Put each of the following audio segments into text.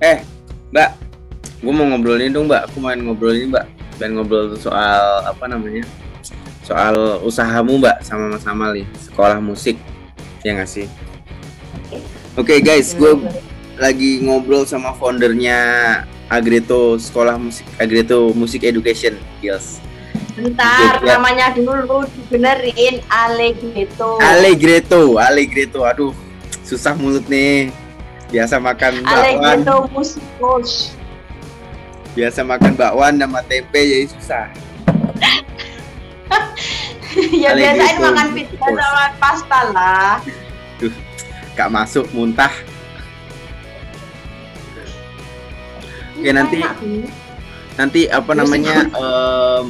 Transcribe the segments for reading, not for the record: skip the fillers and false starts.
Eh, Mbak, gue mau ngobrol ini dong, Mbak. Aku main ngobrol ini, Mbak. Dan ngobrol soal apa namanya? Soal usahamu, Mbak, sama Mas Amal nih, sekolah musik, ya nggak sih? Oke, guys, gue lagi ngobrol sama foundernya Agreto Sekolah Musik, Agreto Music Education, Gils. Bentar, namanya dulu dibenerin, Allegretto. Allegretto. Aduh, susah mulut nih. Biasa makan bakwan. Allegretto Music Coach. Biasa makan bakwan sama tempe jadi susah. Ya biasain makan pizza sama pasta lah. Duh, gak masuk, muntah. Oke, nanti apa namanya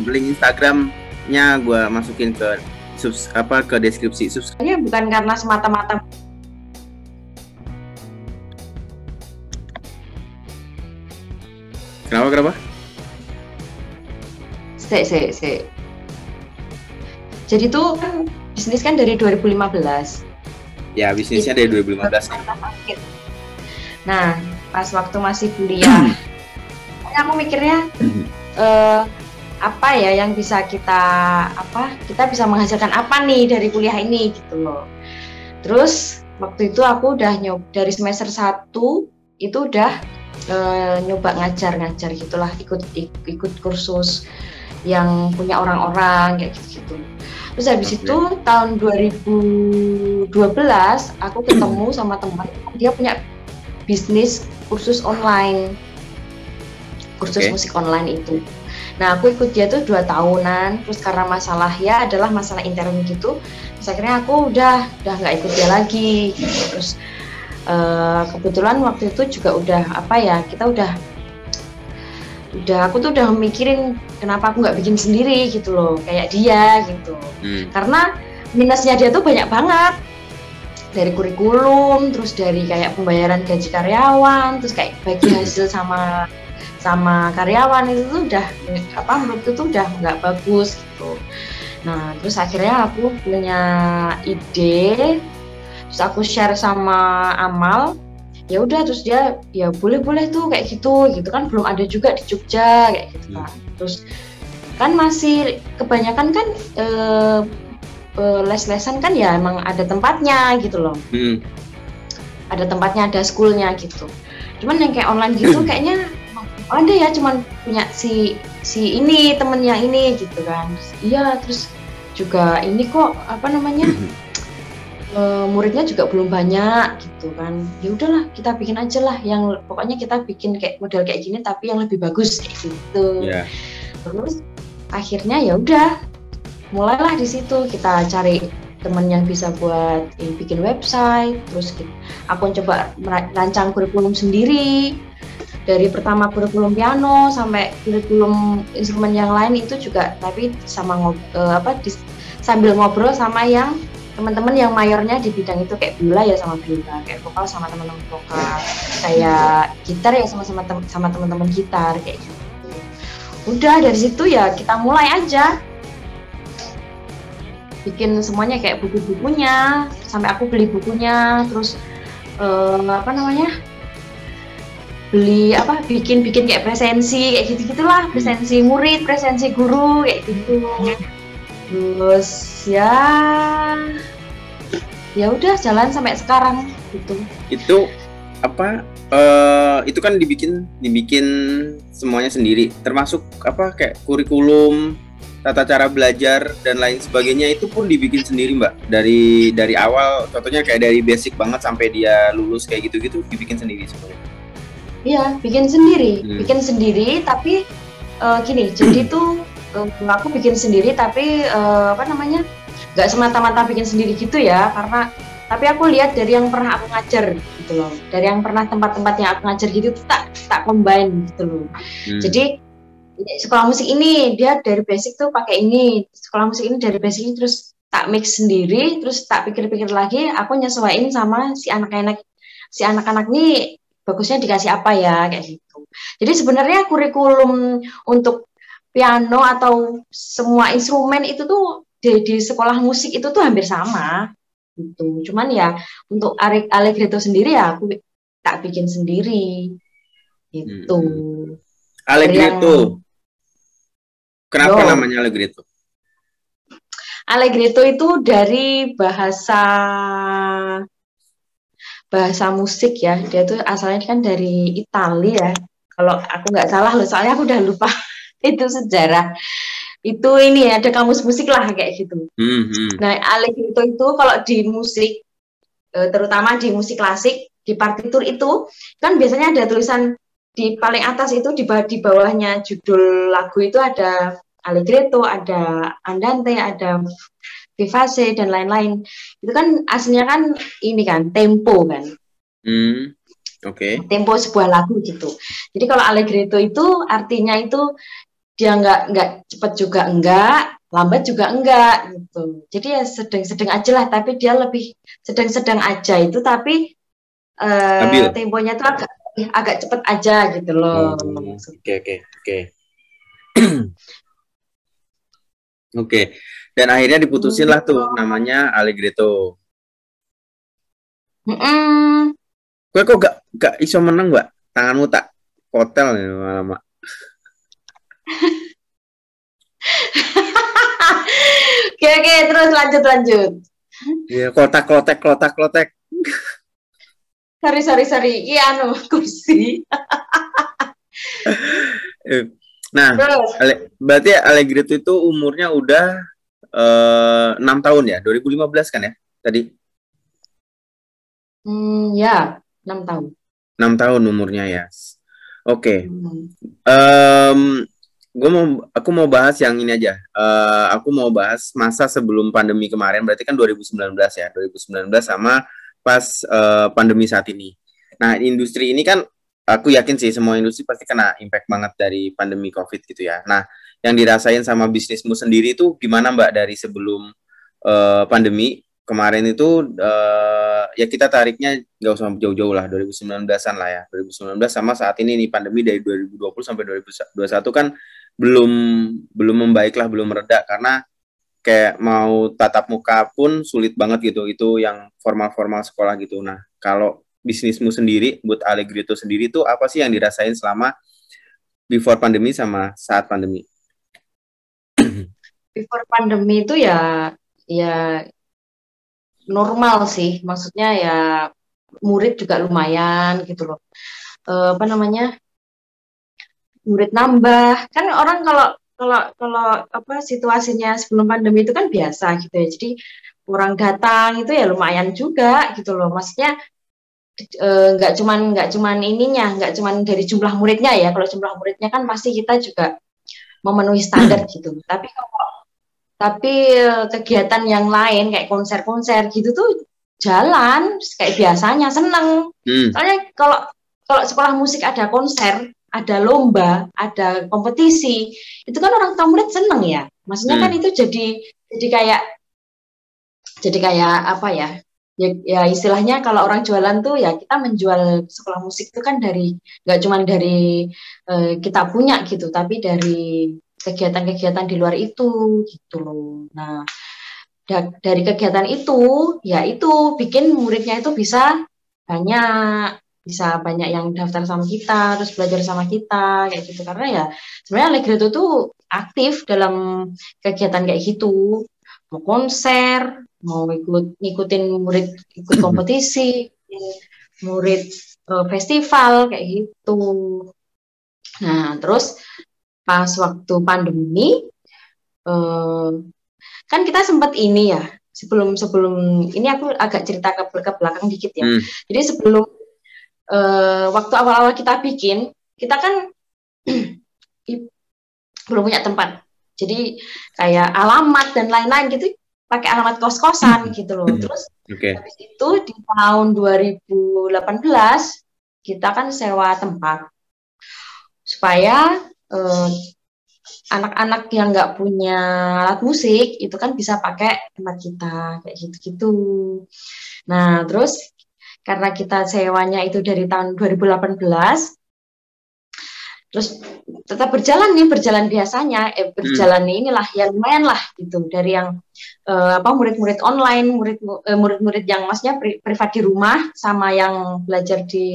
link Instagramnya gue masukin ke ke deskripsi. Ini bukan karena semata-mata Kenapa? Sek. Jadi tuh bisnis kan dari 2015. Ya, bisnisnya dari 2015. Nah, pas waktu masih kuliah, aku mikirnya apa ya yang bisa kita bisa menghasilkan apa nih dari kuliah ini gitu loh. Terus waktu itu aku udah dari semester 1 itu udah nyoba ngajar gitulah, ikut kursus yang punya orang-orang kayak gitu. Terus habis itu tahun 2012 aku ketemu sama teman, dia punya bisnis kursus online, musik online itu. Nah, aku ikut dia tuh 2 tahunan, terus karena masalahnya adalah masalah intern gitu, terus akhirnya aku udah nggak ikut dia lagi gitu. Terus kebetulan waktu itu juga aku tuh udah mikirin kenapa aku nggak bikin sendiri gitu loh, kayak dia gitu. Karena minusnya dia tuh banyak banget, dari kurikulum, terus dari kayak pembayaran gaji karyawan, terus kayak bagi hasil sama karyawan itu tuh udah menurutku tuh udah nggak bagus gitu. Nah, terus akhirnya aku punya ide, terus aku share sama Amal. Ya udah, terus dia ya boleh tuh kayak gitu kan, belum ada juga di Jogja kayak gitu kan. Terus kan masih kebanyakan kan les-lesan kan ya emang ada tempatnya gitu loh. Ada tempatnya, ada schoolnya gitu. Cuman yang kayak online gitu kayaknya ada ya, cuman punya si ini temen yang ini gitu kan. Terus juga ini kok muridnya juga belum banyak gitu kan. Ya udahlah, kita bikin aja lah, yang pokoknya kita bikin kayak model kayak gini tapi yang lebih bagus kayak gitu. Terus akhirnya ya udah, mulailah di situ kita cari teman yang bisa buat bikin website. Terus aku coba merancang kurikulum sendiri, dari pertama kurikulum piano sampai kurikulum instrumen yang lain itu juga, tapi sama sambil ngobrol sama yang teman-teman yang mayornya di bidang itu, kayak biola ya sama biola, kayak vokal sama teman-teman vokal, kayak gitar ya sama teman-teman gitar kayak gitu. Udah dari situ ya kita mulai aja bikin semuanya, kayak buku-bukunya, sampai aku beli bukunya, terus bikin kayak presensi kayak gitu-gitulah, presensi murid, presensi guru kayak gitu. Terus ya udah jalan sampai sekarang gitu. Itu itu kan dibikin semuanya sendiri, termasuk kayak kurikulum, tata cara belajar dan lain sebagainya, itu pun dibikin sendiri, Mbak, dari awal, contohnya kayak dari basic banget sampai dia lulus kayak gitu dibikin sendiri sebenarnya. Iya, bikin sendiri tapi gini, jadi tuh aku bikin sendiri tapi nggak semata-mata bikin sendiri gitu ya, tapi aku lihat dari yang pernah aku ngajar gitu loh, dari yang pernah tempat-tempat yang aku ngajar gitu tuh tak combine gitu loh. Jadi sekolah musik ini dia dari basic tuh pakai ini, sekolah musik ini dari basic ini, terus tak mix sendiri, terus tak pikir-pikir lagi, aku nyesuaiin sama si anak-anak nih bagusnya dikasih apa ya kayak gitu. Jadi sebenarnya kurikulum untuk piano atau semua instrumen itu tuh di sekolah musik itu tuh hampir sama gitu. Cuman ya untuk Allegretto sendiri ya aku tak bikin sendiri. Itu. Allegretto. Kenapa Yo. namanya Allegretto? Allegretto itu dari bahasa musik ya. Dia tuh asalnya kan dari Italia ya. Kalau aku nggak salah loh, soalnya aku udah lupa itu sejarah. Itu ini ada kamus musik lah kayak gitu. Nah, Allegretto itu kalau di musik, terutama di musik klasik, di partitur itu kan biasanya ada tulisan di paling atas itu di bawahnya judul lagu itu ada Allegretto, ada Andante, ada Vivace dan lain-lain. Itu kan aslinya kan ini kan tempo kan. Oke. Tempo sebuah lagu gitu. Jadi kalau Allegretto itu artinya itu dia nggak cepat juga enggak, lambat juga enggak gitu. Jadi ya sedang-sedang aja lah, tapi dia lebih sedang-sedang aja itu, tapi temponya tuh agak cepat aja gitu loh. Oke. Oke. Dan akhirnya diputusin lah tuh namanya Allegretto. Gue kok gak iso menang, Mbak? Tanganmu tak kotel nih lama-lama. Oke, terus lanjut. Iya, klotek. Sorry. Iya, kursi. Nah, berarti Allegretto itu umurnya udah 6 tahun ya? 2015 kan ya? Tadi? Ya, 6 tahun. 6 tahun umurnya ya. Oke. Aku mau bahas yang ini aja. Aku mau bahas masa sebelum pandemi kemarin, berarti kan 2019 ya. 2019 sama pas pandemi saat ini. Nah, industri ini kan aku yakin sih semua industri pasti kena impact banget dari pandemi COVID gitu ya. Nah, yang dirasain sama bisnismu sendiri itu gimana, Mbak, dari sebelum pandemi kemarin itu ya kita tariknya nggak usah jauh-jauh lah, 2019-an lah ya. 2019 sama saat ini nih pandemi dari 2020 sampai 2021 kan belum membaik lah, belum mereda, karena kayak mau tatap muka pun sulit banget gitu, itu yang formal sekolah gitu. Nah, kalau bisnismu sendiri, buat Allegretto sendiri tuh apa sih yang dirasain selama before pandemi sama saat pandemi? Before pandemi itu ya normal sih, maksudnya ya murid juga lumayan gitu loh. Murid nambah kan, orang kalau situasinya sebelum pandemi itu kan biasa gitu ya, jadi orang datang itu ya lumayan juga gitu loh, maksudnya nggak cuman dari jumlah muridnya ya, kalau jumlah muridnya kan pasti kita juga memenuhi standar gitu, tapi kegiatan yang lain kayak konser gitu tuh jalan kayak biasanya, seneng. Soalnya kalau sekolah musik ada konser, ada lomba, ada kompetisi, itu kan orang tua murid seneng ya. Maksudnya kan itu jadi kayak apa ya? Ya istilahnya kalau orang jualan tuh ya, kita menjual sekolah musik itu kan nggak cuma dari kita punya gitu, tapi dari kegiatan-kegiatan di luar itu gitu loh. Nah, dari kegiatan itu ya itu bikin muridnya itu bisa banyak yang daftar sama kita, terus belajar sama kita kayak gitu. Karena ya sebenarnya Allegretto tuh aktif dalam kegiatan kayak gitu, mau konser, mau ngikutin murid ikut kompetisi, murid festival kayak gitu. Nah, terus pas waktu pandemi kan kita sempat ini ya, sebelum ini aku agak cerita ke belakang dikit ya. Jadi sebelum waktu awal-awal kita bikin, kita kan belum punya tempat, jadi kayak alamat dan lain-lain gitu, pakai alamat kos-kosan gitu loh. Terus habis itu di tahun 2018 kita kan sewa tempat supaya anak-anak yang nggak punya alat musik itu kan bisa pakai tempat kita kayak gitu-gitu. Nah, terus karena kita sewanya itu dari tahun 2018, terus tetap berjalan biasanya, berjalan inilah yang lumayan lah gitu, dari yang murid-murid online, murid-murid yang maksudnya privat di rumah sama yang belajar di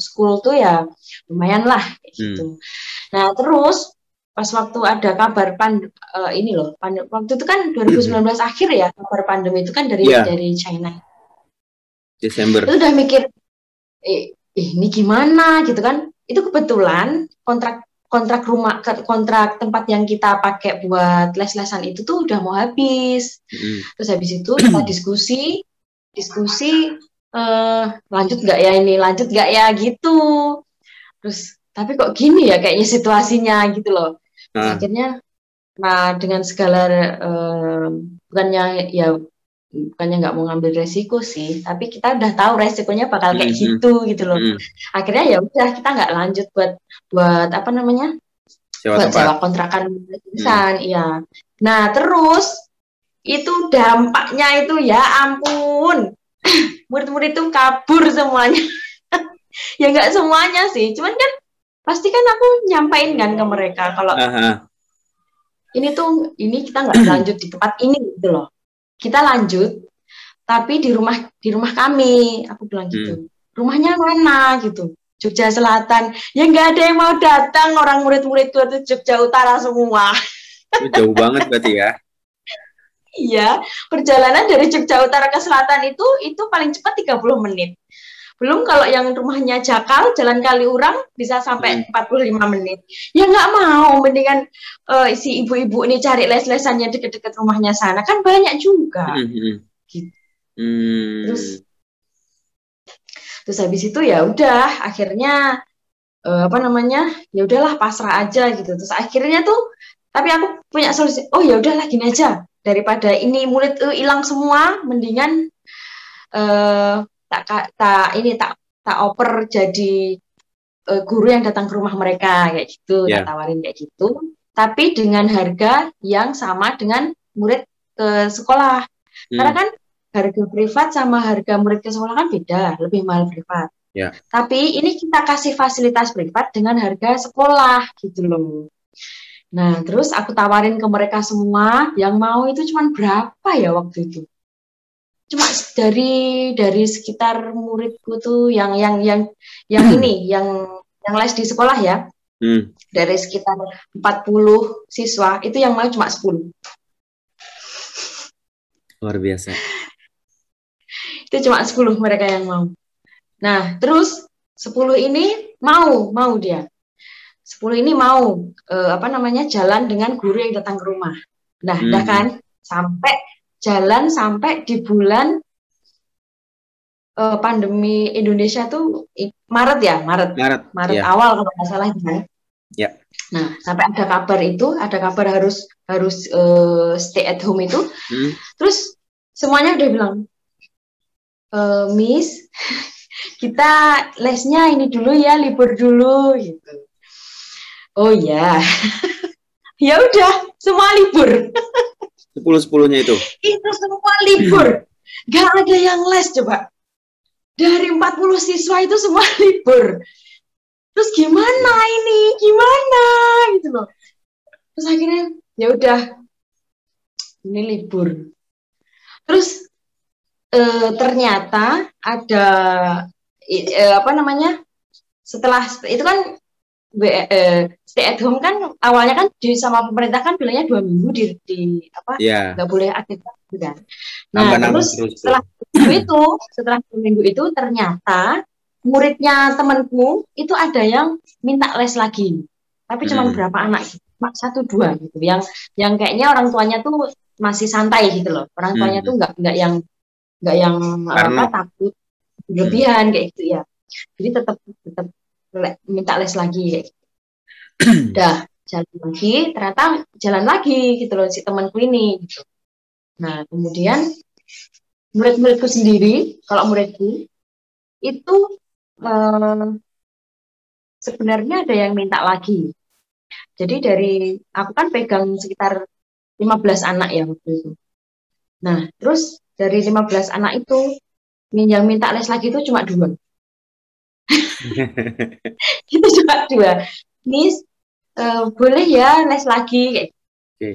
school tuh ya lumayan lah gitu. Nah terus pas waktu ada kabar waktu itu kan 2019 akhir ya, kabar pandemi itu kan dari China. Desember. Itu udah mikir ini gimana gitu kan. Itu kebetulan kontrak tempat yang kita pakai buat les-lesan itu tuh udah mau habis. Terus habis itu kita diskusi lanjut nggak ya gitu. Terus tapi kok gini ya kayaknya situasinya gitu loh. Akhirnya dengan segala bukannya nggak mau ngambil resiko sih, tapi kita udah tahu resikonya bakal kayak gitu loh. Akhirnya ya udah kita nggak lanjut buat sewa kontrakan tulisan. Iya. Nah terus itu dampaknya itu ya ampun, murid-murid itu kabur semuanya. Ya nggak semuanya sih, cuman kan pasti kan aku nyampain kan ke mereka kalau ini kita nggak lanjut di tempat ini gitu loh. Kita lanjut, tapi di rumah kami, aku bilang gitu. Rumahnya mana gitu? Jogja Selatan. Ya nggak ada yang mau datang, orang murid-murid itu Jogja Utara semua. Jauh banget berarti ya? Iya, perjalanan dari Jogja Utara ke Selatan itu paling cepat 30 menit. Belum kalau yang rumahnya Jakal, Jalan Kaliurang bisa sampai 45 menit. Ya nggak mau, mendingan si ibu-ibu ini cari les-lesannya deket-deket rumahnya sana, kan banyak juga. Gitu. Terus habis itu ya udah, akhirnya ya udahlah pasrah aja gitu. Terus akhirnya tuh, tapi aku punya solusi. Oh ya udahlah gini aja, daripada ini murid hilang semua, mendingan tak oper jadi guru yang datang ke rumah mereka kayak gitu, tak tawarin kayak gitu, tapi dengan harga yang sama dengan murid ke sekolah. Karena kan harga privat sama harga murid ke sekolah kan beda, lebih mahal privat. Tapi ini kita kasih fasilitas privat dengan harga sekolah gitu loh. Nah terus aku tawarin ke mereka semua, yang mau itu cuma berapa ya waktu itu? Cuma dari sekitar muridku tuh yang ini yang les di sekolah ya, dari sekitar 40 siswa itu yang mau cuma 10. Luar biasa. Itu cuma 10 mereka yang mau. Nah terus 10 ini mau dia 10 ini mau jalan dengan guru yang datang ke rumah. Nah dah kan jalan sampai di bulan pandemi Indonesia tuh Maret awal kalau nggak salah kan. Nah sampai ada kabar harus stay at home itu. Terus semuanya udah bilang, Miss kita lesnya ini dulu ya, libur dulu gitu. Oh ya ya udah semua libur. 10-10-nya itu semua libur, gak ada yang les. Coba dari 40 siswa itu semua libur. Terus gimana gitu loh. Terus akhirnya ya udah ini libur. Terus ternyata ada setelah itu kan stay at home kan awalnya kan sama pemerintah kan bilangnya 2 minggu nggak boleh aktivitas kan. Nah terus setelah 2 minggu itu ternyata muridnya temanku itu ada yang minta les lagi, tapi cuma berapa anak, 1-2 gitu, yang kayaknya orang tuanya tuh masih santai gitu loh, orang tuanya tuh nggak yang takut berlebihan kayak gitu ya, jadi tetap minta les lagi kayak gitu. Udah jalan lagi gitu loh si temanku ini gitu. Nah kemudian muridku sendiri, kalau muridku itu sebenarnya ada yang minta lagi. Jadi aku kan pegang sekitar 15 anak ya waktu itu. Nah terus dari 15 anak itu yang minta les lagi itu cuma 2. Itu cuma 2. Miss, boleh ya les lagi kayak. Oke.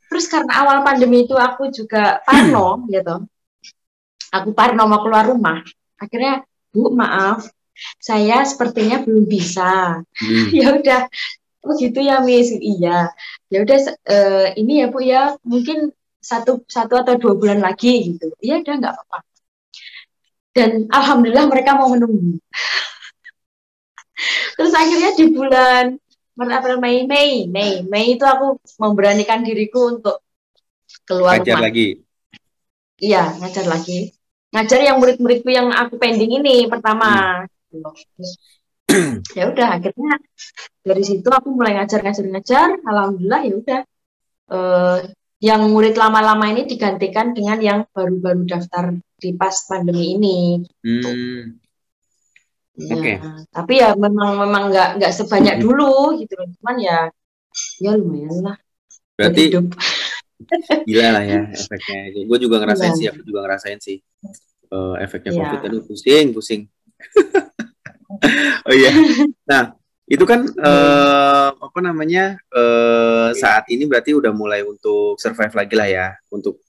Terus karena awal pandemi itu aku juga parno gitu. Aku parno mau keluar rumah. Akhirnya, Bu, maaf, saya sepertinya belum bisa. Hmm. Ya udah, oh gitu ya Miss, iya. Ya udah, ini ya Bu ya, mungkin satu atau 2 bulan lagi gitu. Ya udah nggak apa-apa. Dan alhamdulillah mereka mau menunggu. Terus akhirnya di bulan Maret, April, Mei itu aku memberanikan diriku untuk keluar Ngajar rumah. lagi. Iya, ngajar lagi. Ngajar yang murid-muridku yang aku pending ini pertama. Terus, ya udah akhirnya dari situ aku mulai ngajar. Alhamdulillah ya udah. Yang murid lama-lama ini digantikan dengan yang baru-baru daftar di pas pandemi ini. Gitu. Ya, Oke. tapi ya memang nggak sebanyak dulu gitu loh. Cuman ya lumayan lah. Berarti hidup. gila lah ya efeknya. Gue juga ngerasain sih, aku juga ngerasain sih efeknya Iya. COVID. Aduh, pusing. Oh iya. Nah, itu kan apa namanya saat ini berarti udah mulai untuk survive lagi lah ya, untuk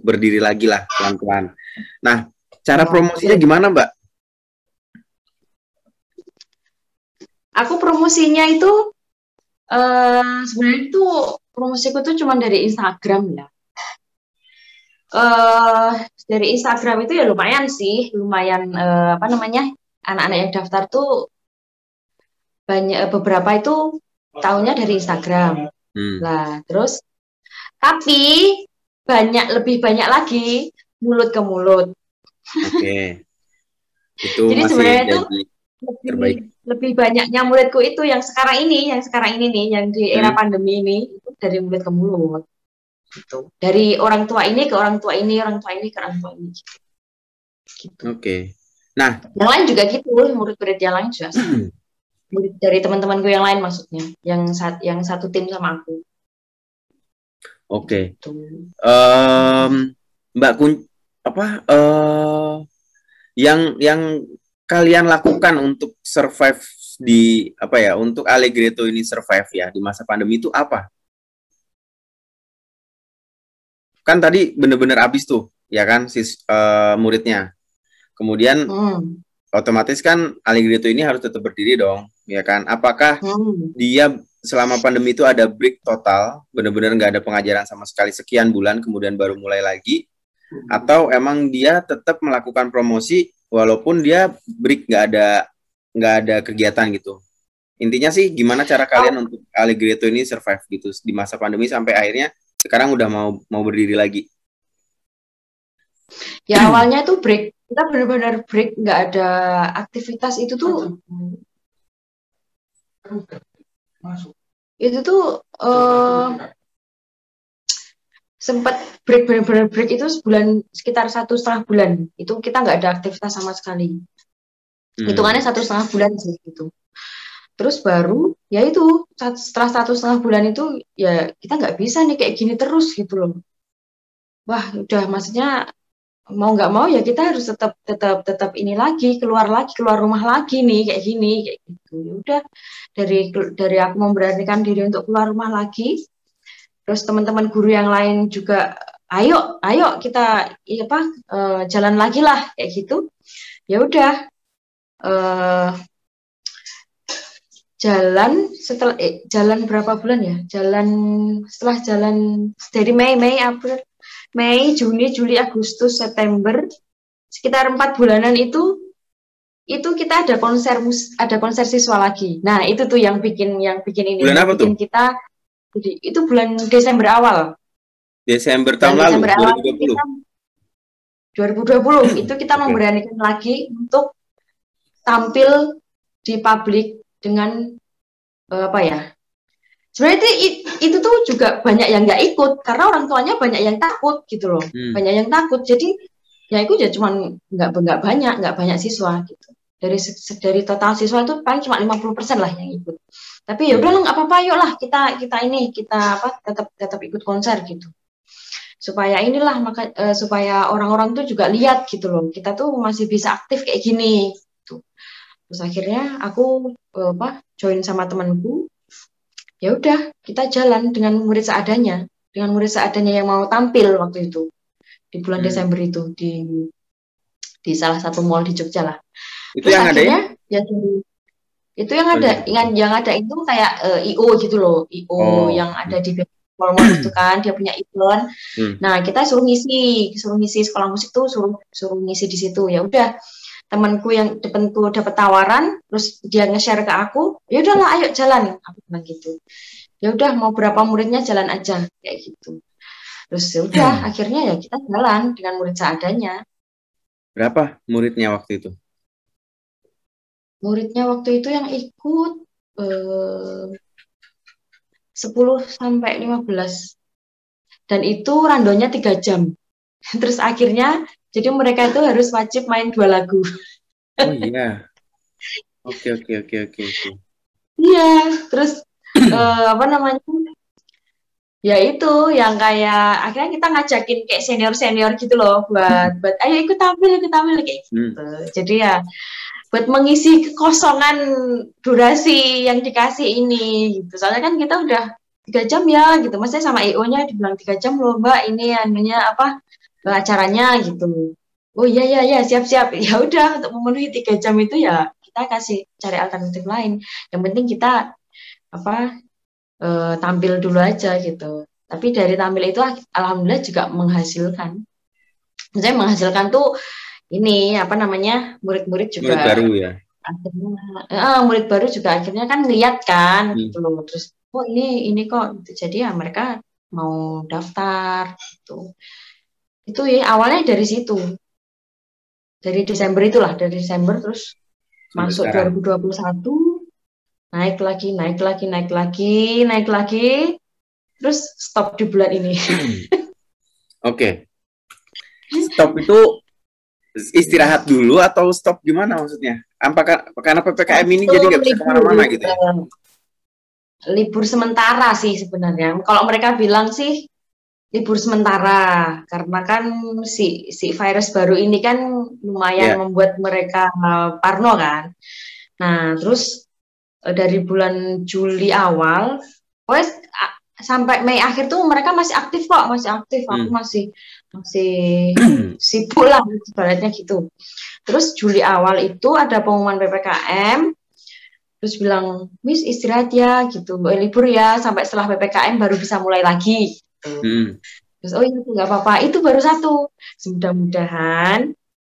berdiri lagi lah pelan-pelan. Nah, cara promosinya gimana, Mbak? Aku promosinya itu sebenarnya itu promosiku tuh cuma dari Instagram ya. Dari Instagram itu ya lumayan sih, apa namanya, anak-anak yang daftar tuh banyak, beberapa itu tahunya dari Instagram. Nah, terus tapi lebih banyak lagi mulut ke mulut. Oke. Itu jadi masih sebenarnya itu lebih banyaknya muridku itu yang sekarang ini nih, yang di era pandemi ini itu dari mulut ke mulut. Gitu. Dari orang tua ini ke orang tua ini, orang tua ini ke orang tua ini. Gitu. Oke. Nah, yang lain juga gitu, murid-murid yang lain juga. Murid dari teman-temanku yang lain maksudnya, yang satu tim sama aku. Oke. Gitu. Mbak yang kalian lakukan untuk survive di untuk Allegretto ini survive ya di masa pandemi itu apa? Kan tadi bener-bener habis tuh, ya kan, muridnya. Kemudian otomatis kan Allegretto ini harus tetap berdiri dong, ya kan? Apakah dia selama pandemi itu ada break total, bener-bener nggak ada pengajaran sama sekali sekian bulan, kemudian baru mulai lagi? Atau emang dia tetap melakukan promosi walaupun dia break, nggak ada kegiatan gitu? Intinya sih gimana cara kalian untuk Allegretto ini survive gitu di masa pandemi sampai akhirnya sekarang udah mau berdiri lagi? Ya awalnya itu break, kita benar-benar break, nggak ada aktivitas itu tuh. Itu tuh sempat break, benar-benar break itu sekitar 1,5 bulan. Itu kita nggak ada aktivitas sama sekali. Hitungannya 1,5 bulan sih gitu. Terus baru ya itu setelah 1,5 bulan itu ya kita nggak bisa nih kayak gini terus gitu loh. Wah udah, maksudnya mau nggak mau ya kita harus tetap ini lagi, keluar rumah lagi nih kayak gini kayak gitu. Ya udah, dari aku memberanikan diri untuk keluar rumah lagi. Terus teman-teman guru yang lain juga ayo kita jalan lagi lah kayak gitu. Ya udah, jalan berapa bulan ya? Setelah jalan dari Mei, Juni, Juli, Agustus, September, sekitar 4 bulanan itu kita ada konser siswa lagi. Nah, itu tuh yang bikin ini. Bulan apa tuh? Kita itu bulan Desember awal. Desember tahun lalu, 2020 itu kita memberanikan lagi untuk tampil di publik dengan sebenarnya itu tuh juga banyak yang nggak ikut karena orang tuanya banyak yang takut gitu loh. Banyak yang takut, jadi ya itu ya cuman nggak banyak siswa gitu. Dari total siswa itu paling cuma 50% lah yang ikut. Tapi ya udah nggak apa-apa, yuk lah kita tetap ikut konser gitu. Supaya supaya orang-orang tuh juga lihat gitu loh, kita tuh masih bisa aktif kayak gini gitu. Terus akhirnya aku join sama temanku Ya udah, kita jalan dengan murid seadanya yang mau tampil waktu itu di bulan Desember itu di salah satu mall di Jogja lah. Itu Terus yang ada ya? akhirnya ya itu yang Oh, ada iya, betul. yang ada itu kayak IO gitu loh, IO Oh. yang ada di mall-mall itu kan dia punya event. Hmm. Nah, kita suruh ngisi sekolah musik tuh suruh ngisi di situ. Ya udah, temanku yang depanku dapat tawaran, terus dia nge-share ke aku, ya udahlah ayo jalan, aku bilang gitu. Ya udah mau berapa muridnya jalan aja kayak gitu. Terus ya udah akhirnya ya kita jalan dengan murid seadanya. Berapa muridnya waktu itu? Muridnya waktu itu yang ikut eh, 10 sampai 15 dan itu randonya 3 jam. Terus akhirnya jadi mereka itu harus wajib main 2 lagu. Oh iya. Oke, oke, oke, oke, oke. Iya, terus apa namanya? Ya itu yang kayak akhirnya kita ngajakin kayak senior-senior gitu loh buat ayo ikut tampil kayak gitu. Jadi ya buat mengisi kekosongan durasi yang dikasih ini gitu. Soalnya kan kita udah 3 jam ya gitu. Maksudnya sama IO-nya dibilang 3 jam loh Mbak, ini anunya apa acaranya gitu. Oh iya iya iya siap-siap. Ya udah untuk memenuhi 3 jam itu ya kita kasih cari alternatif lain. Yang penting kita apa tampil dulu aja gitu. Tapi dari tampil itu alhamdulillah juga menghasilkan. Maksudnya menghasilkan tuh ini apa namanya murid-murid Murid juga baru ya. akhirnya murid baru juga akhirnya kan ngeliat kan gitu Hmm. loh. Terus oh ini kok gitu. Jadi ya mereka mau daftar gitu. Itu ya awalnya dari situ. Dari Desember itulah, dari Desember terus Sampai masuk sekarang. 2021 naik lagi, naik lagi, naik lagi, naik lagi, terus stop di bulan ini. Oke. Stop itu istirahat dulu atau stop gimana maksudnya? Apakah karena Stop PPKM ini itu jadi nggak bisa libur, kemana-mana gitu ya? libur sementara sih sebenarnya. Kalau mereka bilang sih libur sementara, karena kan si virus baru ini kan lumayan Ya. membuat mereka parno kan. Nah, terus dari bulan Juli awal, wes sampai Mei akhir tuh mereka masih aktif kok, masih aktif. Aku Hmm. masih sibuk lah ibaratnya gitu. Terus Juli awal itu ada pengumuman PPKM, terus bilang, Miss istirahat ya gitu, libur ya sampai setelah PPKM baru bisa mulai lagi. Gitu. Hmm. Terus oh iya nggak apa-apa, itu baru satu. Mudah-mudahan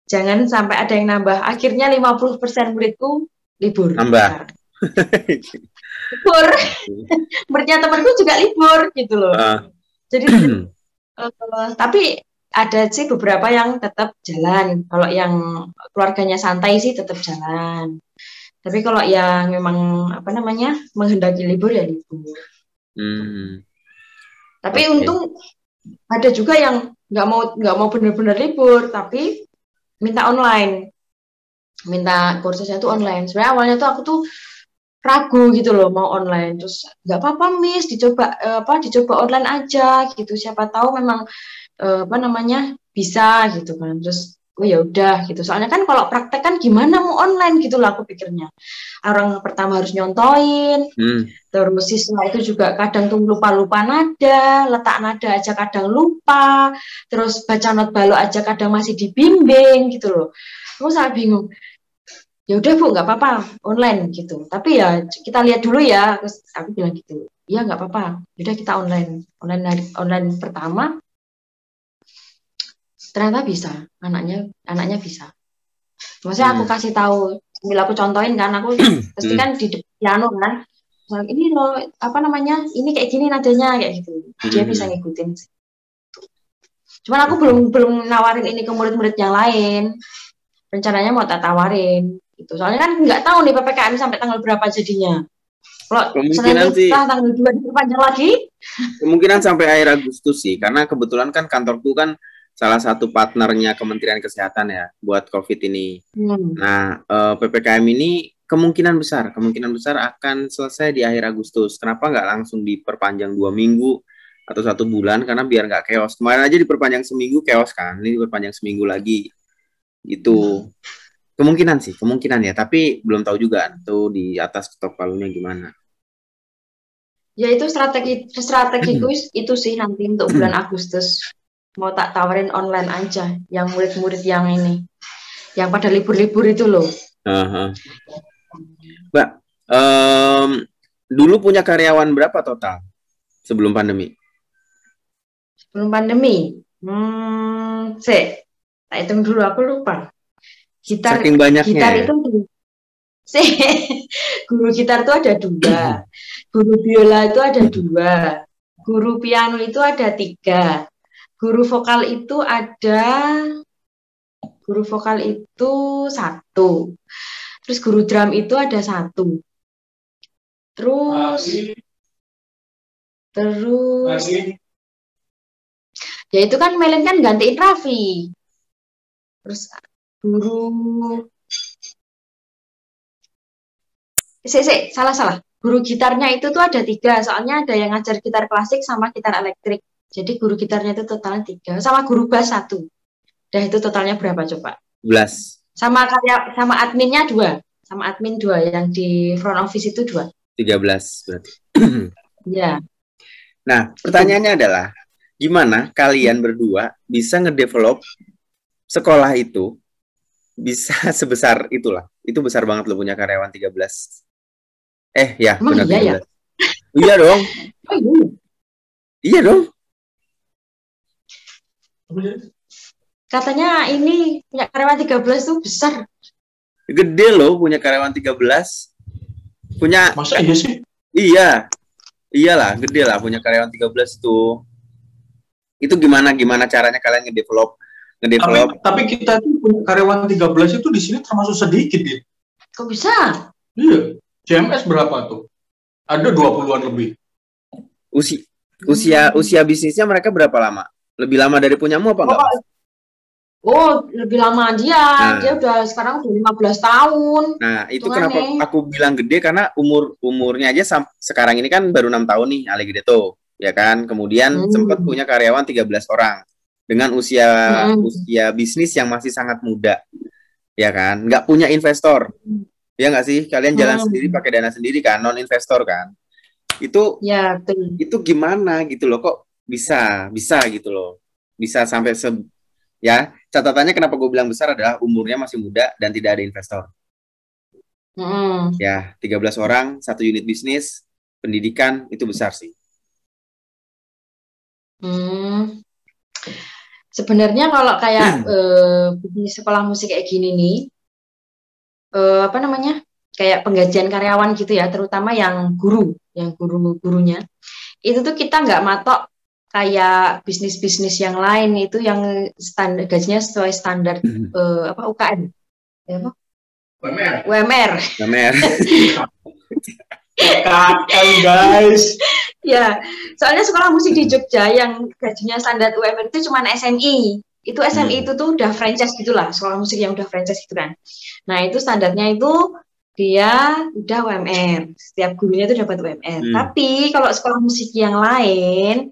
jangan sampai ada yang nambah. Akhirnya 50% muridku libur Nambah. sekarang. Libur. Muridnya temanku juga libur gitu loh. Jadi tapi ada sih beberapa yang tetap jalan. Kalau yang keluarganya santai sih tetap jalan. Tapi kalau yang memang apa namanya menghendaki libur ya libur. Hmm. Tapi Oke. untung ada juga yang nggak mau benar-benar libur, tapi minta online, minta kursusnya tuh online. Sebenarnya awalnya tuh aku tuh ragu gitu loh mau online, terus nggak apa-apa Miss dicoba online aja gitu. Siapa tahu memang apa namanya bisa gitu kan. Terus oh ya udah gitu. Soalnya kan kalau praktek kan gimana mau online gitu lah aku pikirnya. Orang pertama harus nyontoin, Hmm. terus siswa itu juga kadang tuh lupa-lupa nada, letak nada aja kadang lupa, terus baca not balok aja kadang masih dibimbing gitu loh. Aku sangat bingung. Ya udah Bu, nggak apa-apa online gitu. Tapi ya kita lihat dulu ya. Terus aku bilang gitu. Ya nggak apa-apa. Udah kita online pertama ternyata bisa. Anaknya bisa. Maksudnya aku Hmm. kasih tahu, sambil aku contohin kan, aku pasti Hmm. kan di piano kan, ini loh apa namanya, ini kayak gini nadanya kayak gitu, dia bisa Hmm. ngikutin. Cuman aku belum Oke. belum nawarin ini ke murid-murid yang lain, rencananya mau tak tawarin, gitu. Soalnya kan nggak tahu nih PPKM sampai tanggal berapa jadinya. Kalau Kemungkinan sih setelah tanggal 2 diperpanjang lagi, Kemungkinan sampai akhir Agustus sih, karena kebetulan kan kantorku kan salah satu partnernya Kementerian Kesehatan ya buat COVID ini. Nah, PPKM ini kemungkinan besar akan selesai di akhir Agustus. Kenapa nggak langsung diperpanjang 2 minggu atau 1 bulan? Karena biar nggak chaos. Kemarin aja diperpanjang seminggu chaos kan, ini diperpanjang seminggu lagi. Itu kemungkinan ya, tapi belum tahu juga tuh di atas ketok palunya gimana. Ya itu strategiku itu sih nanti untuk bulan Agustus mau tak tawarin online aja yang murid-murid yang ini yang pada libur-libur itu loh. Mbak, dulu punya karyawan berapa total sebelum pandemi? Sebelum pandemi, tak hitung dulu, aku lupa. Saking banyaknya. Gitar itu guru gitar itu ada 2, guru biola itu ada 2, guru piano itu ada 3, guru vokal itu 1, terus guru drum itu ada 1, terus ya itu kan Melen kan gantiin Raffi, terus guru salah guru gitarnya itu tuh ada 3, soalnya ada yang ngajar gitar klasik sama gitar elektrik, jadi guru gitarnya itu totalnya 3, sama guru bass 1. Dah itu totalnya berapa coba? 11. Sama adminnya 2, sama admin 2 yang di front office itu 2. 13 berarti. Ya. Nah, pertanyaannya adalah gimana kalian berdua bisa ngedevelop sekolah itu bisa sebesar itulah. Itu besar banget lo punya karyawan 13. Ya, benar 13. Ya? Iya dong. Iya dong. Katanya ini punya karyawan 13 tuh besar. Gede loh punya karyawan 13. Punya. Masa iya sih? Iya. Iyalah, gede lah punya karyawan 13 tuh. Itu gimana caranya kalian ngedevelop? Tapi kita tuh punya karyawan 13 itu di sini termasuk sedikit ya. Kok bisa? Iya. CMS berapa tuh? Ada 20-an lebih. Usia bisnisnya mereka berapa lama? Lebih lama dari punyamu apa enggak? Lebih lama dia. Dia udah sekarang udah 15 tahun. Nah, itu kenapa aku bilang gede, karena umurnya aja sekarang ini kan baru 6 tahun nih Allegretto, ya kan? Kemudian sempat punya karyawan 13 orang dengan usia bisnis yang masih sangat muda. Ya kan? Nggak punya investor. Ya nggak sih? Kalian jalan sendiri pakai dana sendiri kan, non investor kan? Itu ya, itu gimana gitu loh, kok bisa gitu loh. Bisa sampai ya, catatannya kenapa gue bilang besar adalah umurnya masih muda dan tidak ada investor. Ya, 13 orang, 1 unit bisnis, pendidikan, itu besar sih. Sebenarnya kalau kayak bisnis sekolah musik kayak gini nih, kayak penggajian karyawan gitu ya, terutama yang gurunya, itu tuh kita nggak matok kayak bisnis-bisnis yang lain, itu yang standar gajinya sesuai standar UKM, UMR. Guys. Ya, soalnya sekolah musik di Jogja yang gajinya standar UMR itu cuma SMI. Itu SMI itu tuh udah franchise gitulah, sekolah musik yang udah franchise gitu kan. Nah, itu standarnya itu dia udah UMR. Setiap gurunya itu dapat UMR. Tapi kalau sekolah musik yang lain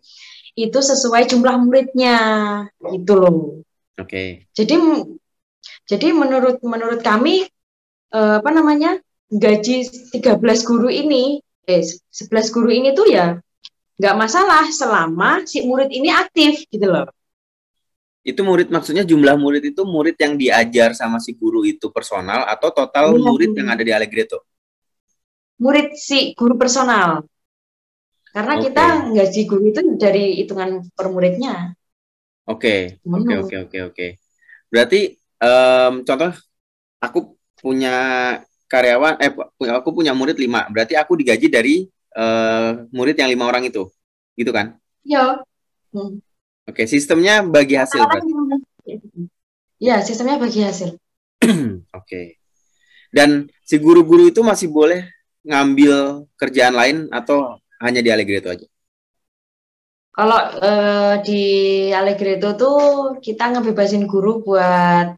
itu sesuai jumlah muridnya gitu loh. Oke. Jadi menurut kami gaji 11 guru ini 11 guru ini tuh ya nggak masalah selama si murid ini aktif gitu loh. Itu murid maksudnya jumlah murid itu murid yang diajar sama si guru itu personal atau total murid yang ada di Allegretto? Murid si guru personal. Karena kita gaji guru itu dari hitungan per muridnya. Oke. Berarti contoh aku punya karyawan, aku punya murid 5. Berarti aku digaji dari murid yang 5 orang itu, gitu kan? Iya. Oke, sistemnya bagi hasil berarti. Iya, sistemnya bagi hasil. Oke. Dan si guru-guru itu masih boleh ngambil kerjaan lain atau hanya di Allegretto aja? Kalau di Allegretto tuh kita ngebebasin guru buat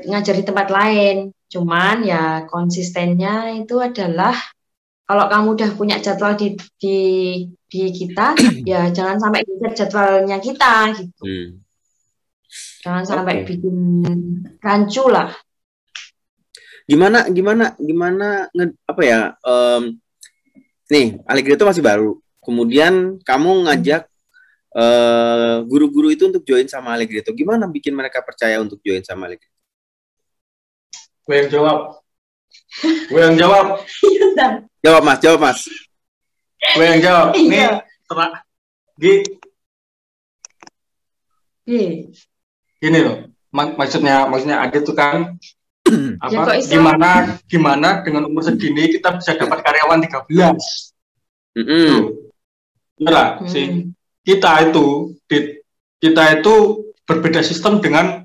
ngajar di tempat lain. Cuman ya konsistennya itu adalah kalau kamu udah punya jadwal di kita, ya jangan sampai geser jadwalnya kita gitu. Jangan sampai bikin rancu lah. Gimana nih Allegretto masih baru. Kemudian kamu ngajak guru-guru itu untuk join sama Allegretto. Gimana bikin mereka percaya untuk join sama Allegretto? Gue yang jawab. Gue yang jawab. Jawab Mas. Gue yang jawab. Nih, gini loh. Maksudnya ada tuh kan apa? Gimana dengan umur segini kita bisa dapat karyawan 13. Benar sih. Kita itu berbeda sistem dengan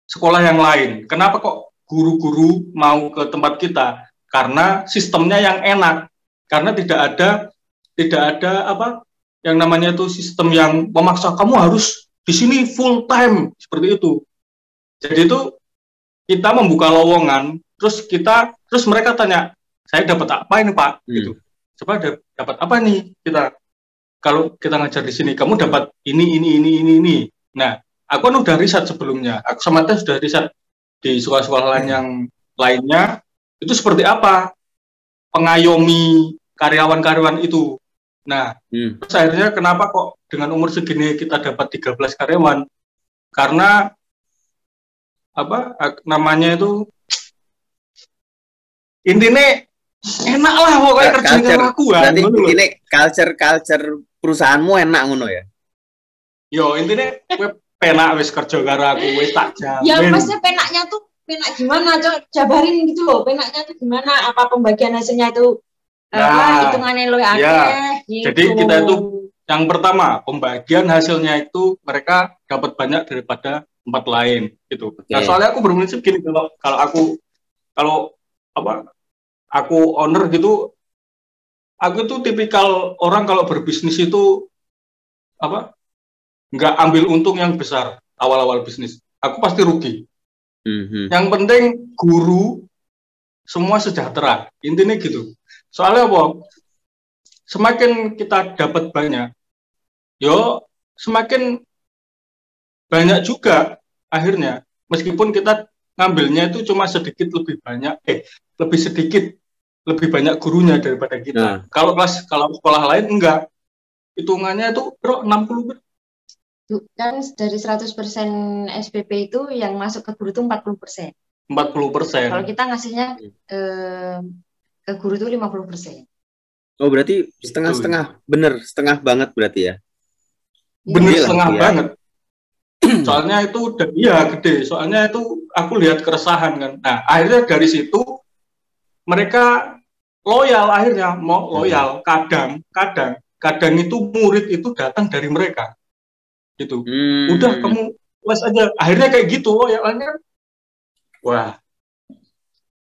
sekolah yang lain. Kenapa kok guru-guru mau ke tempat kita? Karena sistemnya yang enak. Karena tidak ada apa yang namanya itu sistem yang memaksa kamu harus di sini full time seperti itu. Jadi itu kita membuka lowongan, terus mereka tanya, saya dapat apa ini Pak? Gitu. Coba dapat apa nih kita? Kalau kita ngajar di sini, kamu dapat ini. Nah, aku kan udah riset sebelumnya. Aku sama Teh sudah riset di sekolah-sekolah lain yang lainnya. Itu seperti apa pengayomi karyawan-karyawan itu. Nah, terus akhirnya kenapa kok dengan umur segini kita dapat 13 karyawan? Karena apa namanya itu intinya enak lah pokoknya kerja sama aku kan. Ini culture perusahaanmu enak ngono ya? Yo intinya gue penak wis kerja karo aku wis tak jamin. Ya maksudnya penaknya tuh penak gimana? Jabarin gitu loh. Penaknya tuh gimana? Apa pembagian hasilnya itu hitungannya lo akeh gitu. Jadi kita itu yang pertama pembagian hasilnya itu mereka dapat banyak daripada tempat lain gitu. Okay. Nah, soalnya aku berprinsip gini kalau aku owner gitu, aku tuh tipikal orang kalau berbisnis itu nggak ambil untung yang besar awal-awal bisnis. Aku pasti rugi. Yang penting guru semua sejahtera. Intinya gitu. Soalnya apa? Semakin kita dapat banyak, semakin banyak juga akhirnya. Meskipun kita ngambilnya itu cuma sedikit lebih banyak, lebih banyak gurunya daripada kita. Kalau sekolah lain enggak. Hitungannya itu 60. Kan dari 100% SPP itu yang masuk ke guru itu 40%. 40%. Kalau kita ngasihnya ke guru itu 50%. Oh, berarti setengah-setengah. Bener, setengah banget berarti ya? Bener setengah banget. Soalnya itu gede. Soalnya itu aku lihat keresahan kan. Nah, akhirnya dari situ mereka loyal akhirnya mau loyal. Kadang itu murid itu datang dari mereka. Gitu. Udah kamu les aja. Akhirnya kayak gitu loyalnya. Wah.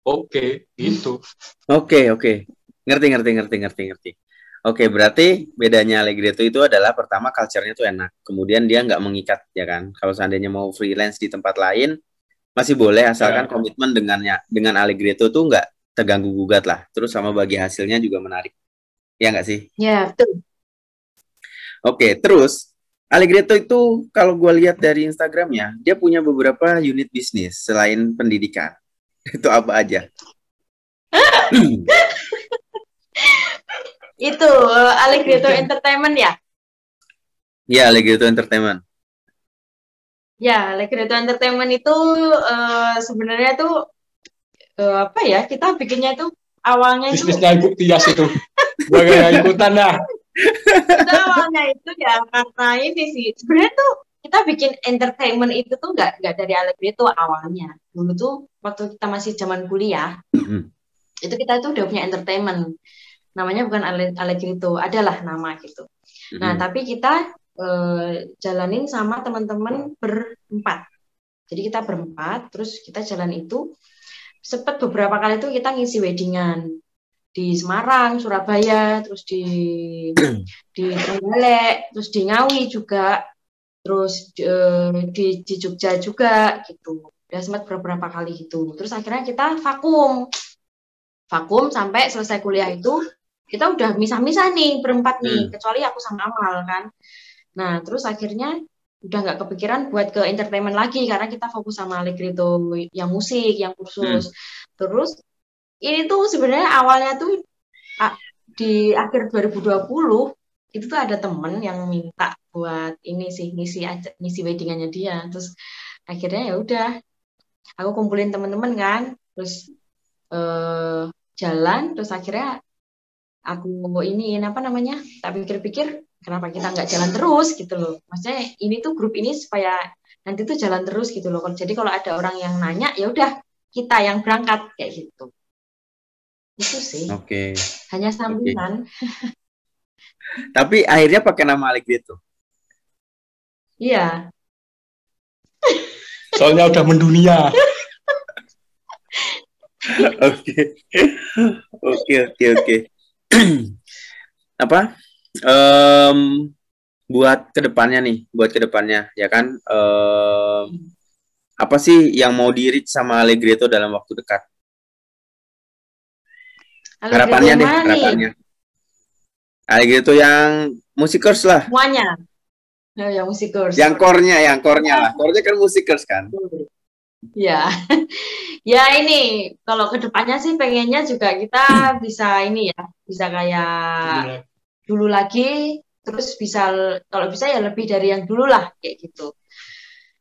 Oke, gitu. Oke. Ngerti. Oke, berarti bedanya Allegretto itu adalah pertama culture-nya tuh enak. Kemudian dia nggak mengikat, ya kan? Kalau seandainya mau freelance di tempat lain, masih boleh asalkan komitmen dengan Allegretto tuh nggak terganggu gugat lah. Terus sama bagi hasilnya juga menarik. Ya nggak sih? Ya, betul. Oke, terus Allegretto itu kalau gue lihat dari Instagramnya, dia punya beberapa unit bisnis selain pendidikan. Itu apa aja? Itu Allegretto Entertainment ya? Ya, Allegretto Entertainment. Ya, Allegretto Entertainment itu sebenarnya tuh kita bikinnya itu awalnya itu bisnisnya Ibu Tias itu. Bagai ikutan dah. Itu awalnya itu ya karena ini sih. Sebenarnya tuh kita bikin entertainment itu tuh nggak dari Allegretto awalnya. Dulu tuh waktu kita masih zaman kuliah, itu kita tuh udah punya entertainment. Namanya bukan Allegretto, adalah nama gitu. Nah, tapi kita jalanin sama teman-teman berempat. Jadi kita berempat, terus kita jalan itu. Sempat beberapa kali itu kita ngisi weddingan di Semarang, Surabaya, terus di Trenggalek, terus di Ngawi juga, terus di Jogja juga gitu. Udah sempat beberapa kali gitu. Terus akhirnya kita vakum sampai selesai kuliah itu. Kita udah misah-misah nih berempat nih, kecuali aku sama Amal kan. Nah, terus akhirnya udah nggak kepikiran buat ke entertainment lagi karena kita fokus sama Allegretto yang musik, yang kursus. Terus ini tuh sebenarnya awalnya tuh di akhir 2020 itu tuh ada temen yang minta buat ini sih ngisi weddingannya dia. Terus akhirnya ya udah aku kumpulin temen-temen kan, terus jalan, terus akhirnya aku iniin apa namanya, tak pikir-pikir kenapa kita nggak jalan terus gitu loh. Maksudnya ini tuh grup ini supaya nanti tuh jalan terus gitu loh. Jadi kalau ada orang yang nanya ya udah kita yang berangkat kayak gitu. Itu sih. Oke. Hanya sambilan. Tapi akhirnya pakai nama Allegretto. Iya. Soalnya udah mendunia. Oke. Oke. Apa? Buat kedepannya ya kan? Apa sih yang mau di-reach sama Allegretto dalam waktu dekat? Harapannya deh, harapannya. Allegretto yang musikers lah. Semuanya. Oh, yang musikers. Yang core-nya lah. Core-nya kan musikers kan. Ya. Ya ini kalau kedepannya sih pengennya juga kita bisa ini ya, bisa kayak dulu lagi, terus bisa kalau bisa ya lebih dari yang dulu lah kayak gitu.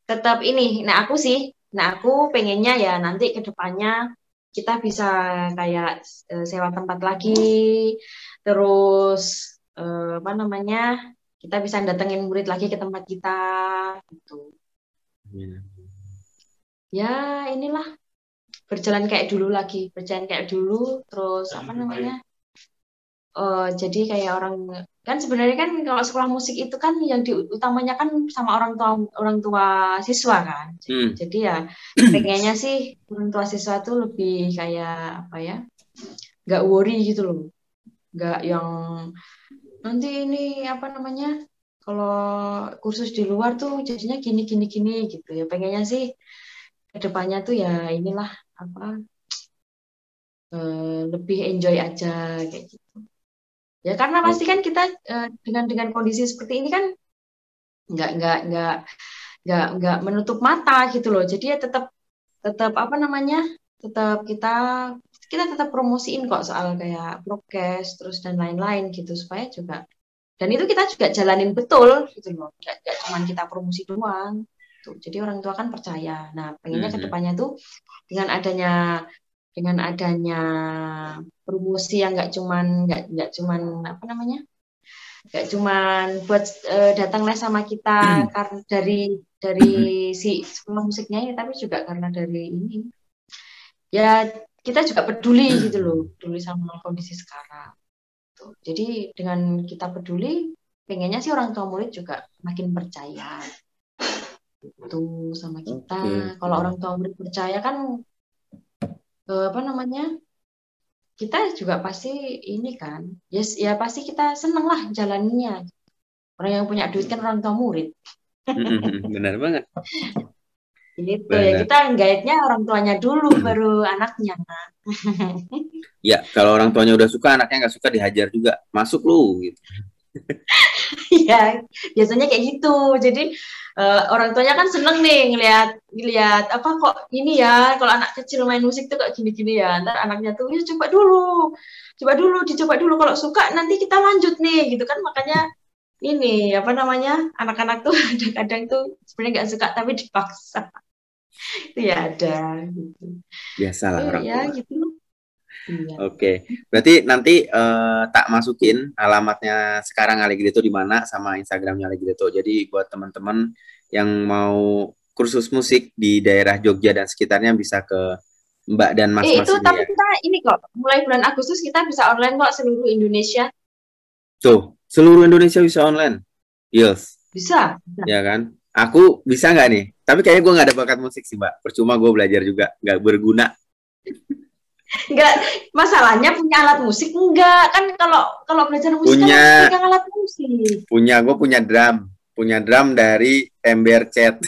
Tetap ini. Nah aku pengennya ya nanti kedepannya kita bisa kayak sewa tempat lagi, terus apa namanya, kita bisa datengin murid lagi ke tempat kita gitu. Ya inilah berjalan kayak dulu lagi, terus apa namanya, jadi kayak orang kan sebenarnya kan kalau sekolah musik itu kan yang diutamanya kan sama orang tua siswa kan. Jadi ya pengennya sih orang tua siswa tuh lebih kayak apa ya, nggak worry gitu loh, nggak yang nanti ini apa namanya kalau kursus di luar tuh jadinya gini gitu ya. Pengennya sih kedepannya tuh ya inilah apa, lebih enjoy aja kayak gitu. Ya karena pasti kan kita dengan kondisi seperti ini kan nggak menutup mata gitu loh. Jadi ya tetap apa namanya, tetap kita tetap promosiin kok soal kayak prokes terus dan lain-lain gitu supaya juga, dan itu kita juga jalanin betul gitu loh. Nggak cuma kita promosi doang. Tuh, jadi orang tua kan percaya. Nah pengennya kedepannya tuh dengan adanya promosi yang nggak cuman apa namanya, nggak cuman buat datang les sama kita karena dari si sekolah musiknya ya, tapi juga karena dari ini ya kita juga peduli gitu loh, peduli sama kondisi sekarang. Tuh. Jadi dengan kita peduli, pengennya sih orang tua murid juga makin percaya itu sama kita. Kalau orang tua murid percaya kan apa namanya, kita juga pasti ini kan, yes, ya pasti kita seneng lah jalannya. Orang yang punya duit kan orang tua murid. Benar banget. Gitu ya, kita guide-nya orang tuanya dulu baru anaknya. Ya kalau orang tuanya udah suka, anaknya nggak suka dihajar juga, masuk lu gitu. Iya, biasanya kayak gitu. Jadi orang tuanya kan seneng nih ngelihat apa kok ini ya, kalau anak kecil main musik tuh kok gini-gini ya. Ntar anaknya tuh ya dicoba dulu kalau suka nanti kita lanjut nih gitu kan. Makanya ini apa namanya, anak-anak tuh kadang-kadang tuh sebenarnya nggak suka tapi dipaksa. Itu ya ada gitu. Biasalah orang tua. Ya gitu. Iya. Oke, berarti nanti tak masukin alamatnya sekarang Allegretto di mana sama Instagramnya Allegretto. Jadi buat teman-teman yang mau kursus musik di daerah Jogja dan sekitarnya bisa ke Mbak dan Mas itu tapi ya. Kita ini kok mulai bulan Agustus kita bisa online kok seluruh Indonesia. Tuh, seluruh Indonesia bisa online. Yes. Bisa. Ya kan? Aku bisa nggak nih? Tapi kayaknya gue nggak ada bakat musik sih, Mbak. Percuma gue belajar juga, nggak berguna. Enggak, masalahnya punya alat musik enggak kan, kalau belajar musik kan punya alat musik. Gue punya drum dari ember cat.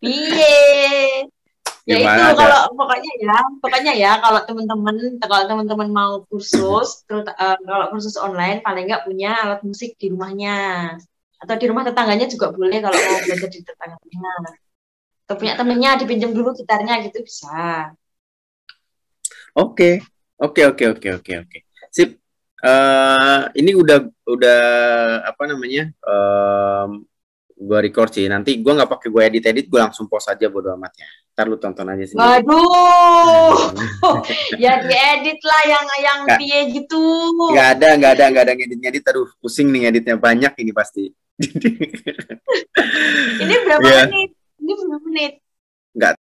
Iya. Ya itu kalau pokoknya ya kalau teman-teman mau kursus terus kalau kursus online paling enggak punya alat musik di rumahnya atau di rumah tetangganya juga boleh kalau mau belajar di tetangganya. Atau punya temennya dipinjam dulu gitarnya gitu bisa. Oke, oke. Sip. Ini udah apa namanya? Gua record sih. Nanti gua nggak pakai gue edit, gua langsung post aja bodo amat ya. Ntar lu tonton aja sendiri. Waduh, ya diedit lah yang piye gitu. Nggak ada ngedit. Aduh, pusing nih ngeditnya, banyak ini pasti. Ini berapa menit? Nggak